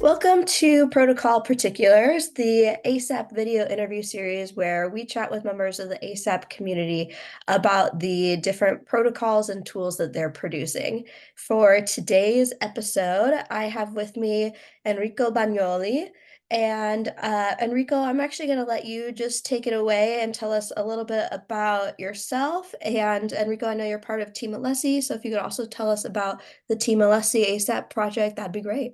Welcome to Protocol Particulars, the ASAP video interview series where we chat with members of the ASAP community about the different protocols and tools that they're producing. For today's episode, I have with me Enrico Bagnoli. And Enrico, I'm actually going to let you just take it away and tell us a little bit about yourself. And Enrico, I know you're part of Team Alessi, so if you could also tell us about the Team Alessi ASAP project, that'd be great.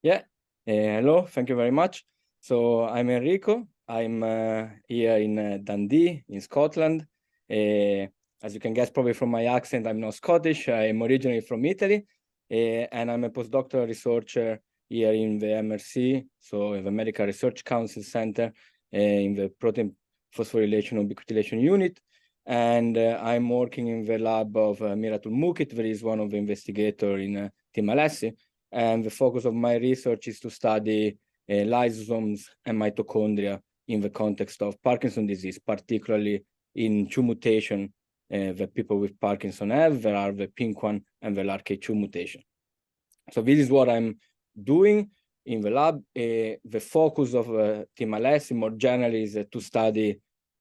Yeah, hello, thank you very much. So I'm Enrico. I'm here in Dundee, in Scotland. As you can guess probably from my accent, I'm not Scottish. I'm originally from Italy, and I'm a postdoctoral researcher here in the MRC, so in the Medical Research Council Center, in the protein phosphorylation ubiquitination unit. And I'm working in the lab of Miratul Mukit, that is one of the investigators in Team Alessi. And the focus of my research is to study lysosomes and mitochondria in the context of Parkinson's disease, particularly in two mutations that people with Parkinson have. There are the pink one and the LRK2 mutation. So this is what I'm doing in the lab. The focus of Team Alessi more generally is to study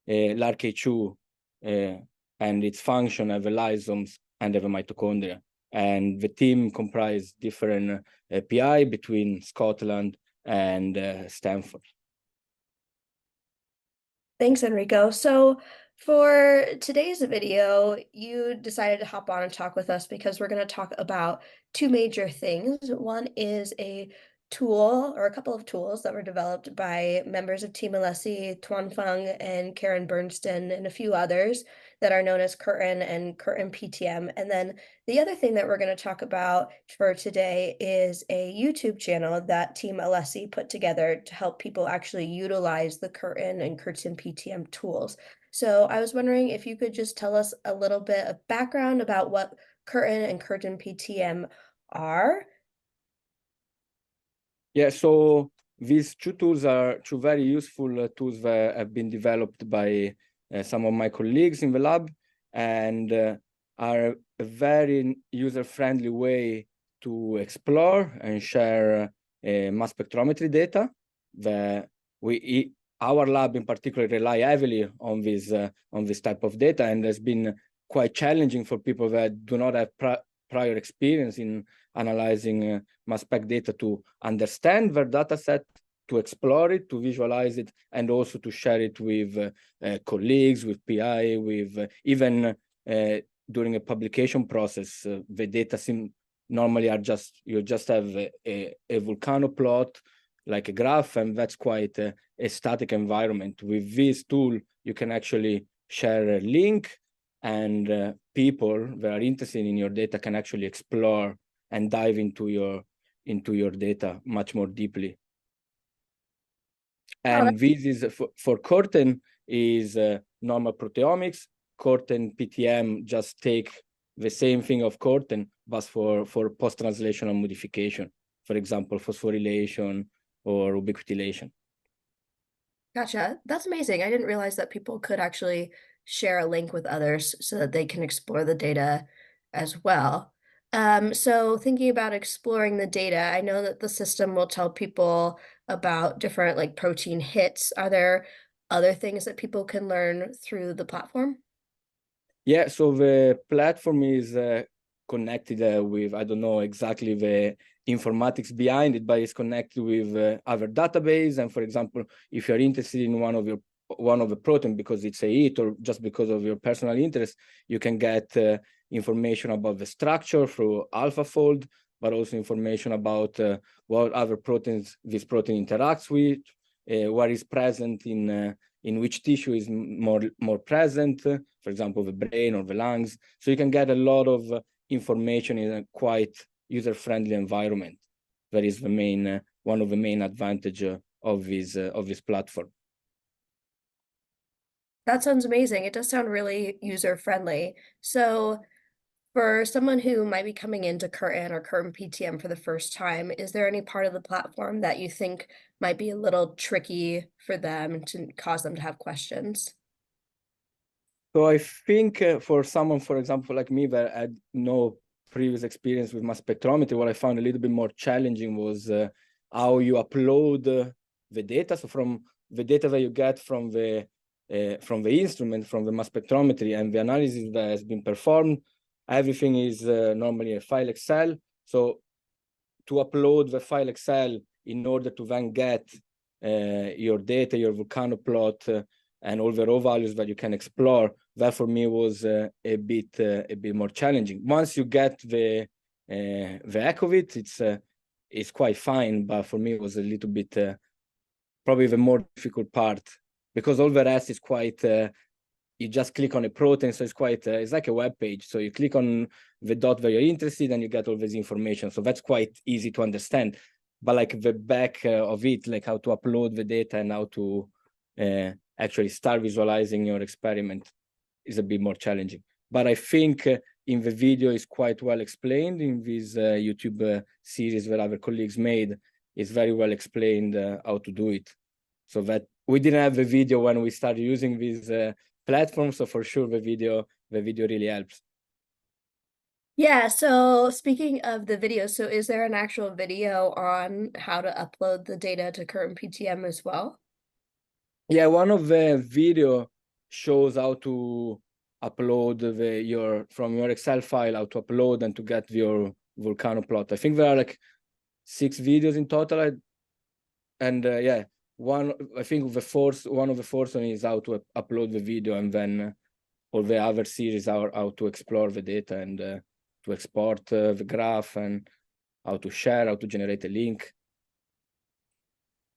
LRK2 and its function of the lysosomes and of the mitochondria. And the team comprised different PI between Scotland and Stanford. Thanks, Enrico. So for today's video, you decided to hop on and talk with us because we're going to talk about two major things. One is a tool or a couple of tools that were developed by members of Team Alessi, Tuan Fung and Karen Bernstein, and a few others that are known as CURTAIN and CURTAIN-PTM. And then the other thing that we're going to talk about for today is a YouTube channel that Team Alessi put together to help people actually utilize the CURTAIN and CURTAIN-PTM tools. So I was wondering if you could just tell us a little bit of background about what CURTAIN and CURTAIN-PTM are. Yeah, so these two tools are two very useful tools that have been developed by some of my colleagues in the lab and are a very user-friendly way to explore and share mass spectrometry data. Our lab in particular rely heavily on this type of data, and has been quite challenging for people that do not have prior experience in analyzing mass spec data to understand their data set, to explore it, to visualize it, and also to share it with colleagues, with PI, with even during a publication process. The data normally are you just have a volcano plot, like a graph, and that's quite a static environment. With this tool, you can actually share a link, and people that are interested in your data can actually explore and dive into your data much more deeply. And this is for CURTAIN is normal proteomics. CURTAIN-PTM just take the same thing of CURTAIN, but for post-translational modification, for example, phosphorylation or ubiquitination. Gotcha. That's amazing. I didn't realize that people could actually share a link with others so that they can explore the data as well. So thinking about exploring the data, I know that the system will tell people about different like protein hits. Are there other things that people can learn through the platform? Yeah, so the platform is connected with, I don't know exactly the informatics behind it, but it's connected with other database. And for example, if you're interested in one of the protein because it's a hit or just because of your personal interest, you can get information about the structure through AlphaFold, but also information about what other proteins this protein interacts with, what is present in which tissue is more present, for example, the brain or the lungs. So you can get a lot of information in a quite user-friendly environment. That is the one of the main advantages of this platform. That sounds amazing. It does sound really user-friendly. So for someone who might be coming into CURTAIN or CURTAIN-PTM for the first time, is there any part of the platform that you think might be a little tricky for them to cause them to have questions? So I think for someone, for example, like me, that had no previous experience with mass spectrometry, what I found a little bit more challenging was how you upload the data. So from the data that you get from the instrument, from the mass spectrometry, and the analysis that has been performed, everything is normally a file Excel. So to upload the file Excel in order to then get your data, your volcano plot, and all the raw values that you can explore, that for me was a bit more challenging. Once you get the heck of it, it's quite fine, but for me it was a little bit probably the more difficult part, because all the rest is quite you just click on a protein, so it's quite it's like a web page. So you click on the dot where you're interested and you get all this information, so that's quite easy to understand. But like the back of it, like how to upload the data and how to actually start visualizing your experiment, is a bit more challenging. But I think in the video is quite well explained in this YouTube series that other colleagues made. It's very well explained how to do it. So that we didn't have the video when we started using this platform, so for sure the video really helps. Yeah, so speaking of the video, so is there an actual video on how to upload the data to CURTAIN-PTM as well? Yeah, one of the video shows how to upload from your Excel file, how to upload and to get your volcano plot. I think there are like 6 videos in total, and yeah, I think one of the first one is how to upload the video, and then all the other series are how to explore the data and to export the graph, and how to share, how to generate a link.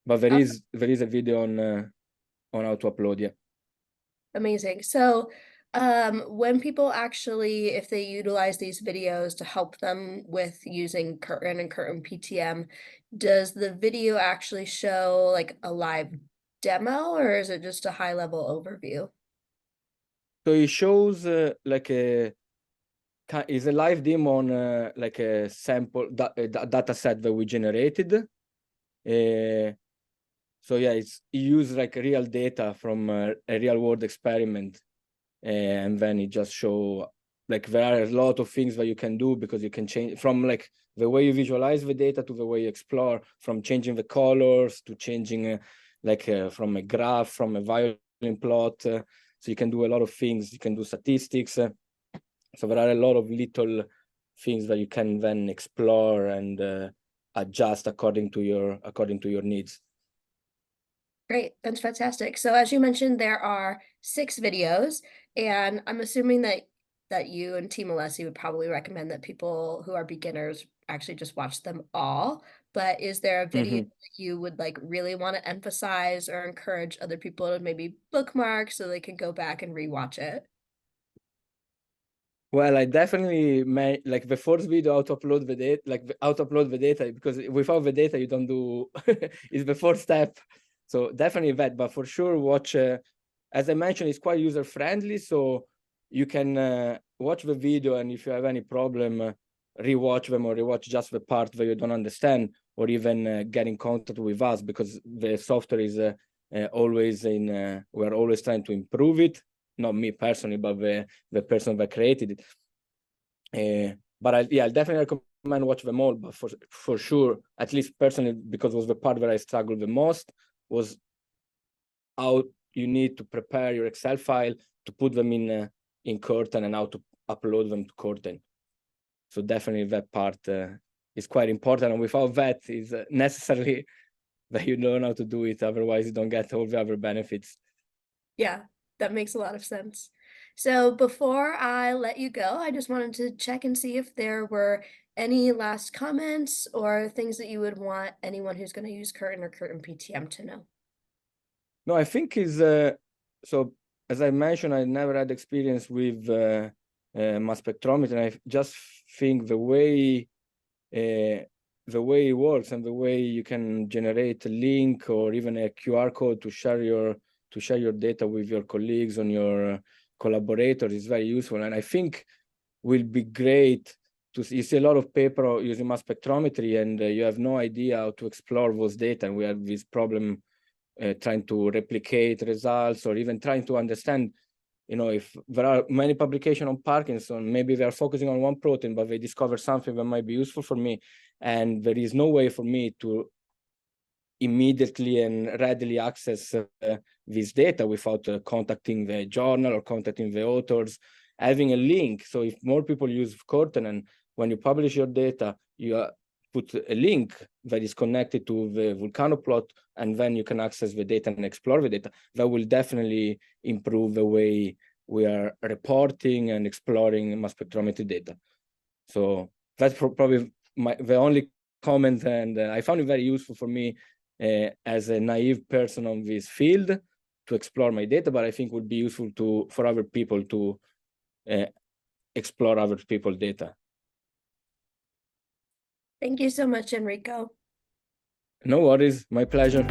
But there is a video on how to upload. Yeah. Amazing. So, when people actually, if they utilize these videos to help them with using Curtain and CURTAIN-PTM, does the video actually show like a live demo, or is it just a high level overview? So it shows like is a live demo on like a sample data set that we generated. So yeah, it uses like real data from a real world experiment, and then it just show like there are a lot of things that you can do, because you can change from like the way you visualize the data to the way you explore, from changing the colors to changing from a graph, from a violin plot. So you can do a lot of things. You can do statistics. So there are a lot of little things that you can then explore and adjust according to your needs. Great, that's fantastic. So as you mentioned, there are 6 videos, and I'm assuming that you and Team Alessi would probably recommend that people who are beginners actually just watch them all. But is there a video that you would like really want to emphasize or encourage other people to maybe bookmark so they can go back and rewatch it? Well, I definitely like the first video how to upload the data, how to upload the data, because without the data you don't do is the first step. So definitely that, but for sure watch. As I mentioned, it's quite user friendly, so you can watch the video, and if you have any problem, rewatch them, or rewatch just the part that you don't understand, or even get in contact with us, because the software is always we're always trying to improve it. Not me personally, but the person that created it. But I definitely recommend watch them all. But for sure, at least personally, because it was the part where I struggled the most, was how you need to prepare your Excel file to put them in Curtain, and how to upload them to Curtain. So definitely that part is quite important, and without that, is necessary that you learn how to do it. Otherwise, you don't get all the other benefits. Yeah, that makes a lot of sense. So before I let you go, I just wanted to check and see if there were any last comments or things that you would want anyone who's going to use Curtain or CURTAIN-PTM to know. No, I think is so. As I mentioned, I never had experience with mass spectrometry, and I just think the way it works, and the way you can generate a link or even a QR code to share your data with your colleagues and your collaborators is very useful. And I think will be great to see. You see a lot of paper using mass spectrometry, and you have no idea how to explore those data. And we have this problem trying to replicate results, or even trying to understand, if there are many publications on Parkinson, maybe they are focusing on one protein, but they discover something that might be useful for me, and there is no way for me to immediately and readily access this data without contacting the journal or contacting the authors, having a link. So if more people use CURTAIN, and when you publish your data, you put a link that is connected to the volcano plot, and then you can access the data and explore the data, that will definitely improve the way we are reporting and exploring mass spectrometry data. So that's probably the only comment, and I found it very useful for me as a naive person on this field to explore my data, but I think would be useful for other people to explore other people's data. Thank you so much, Enrico. No worries, my pleasure.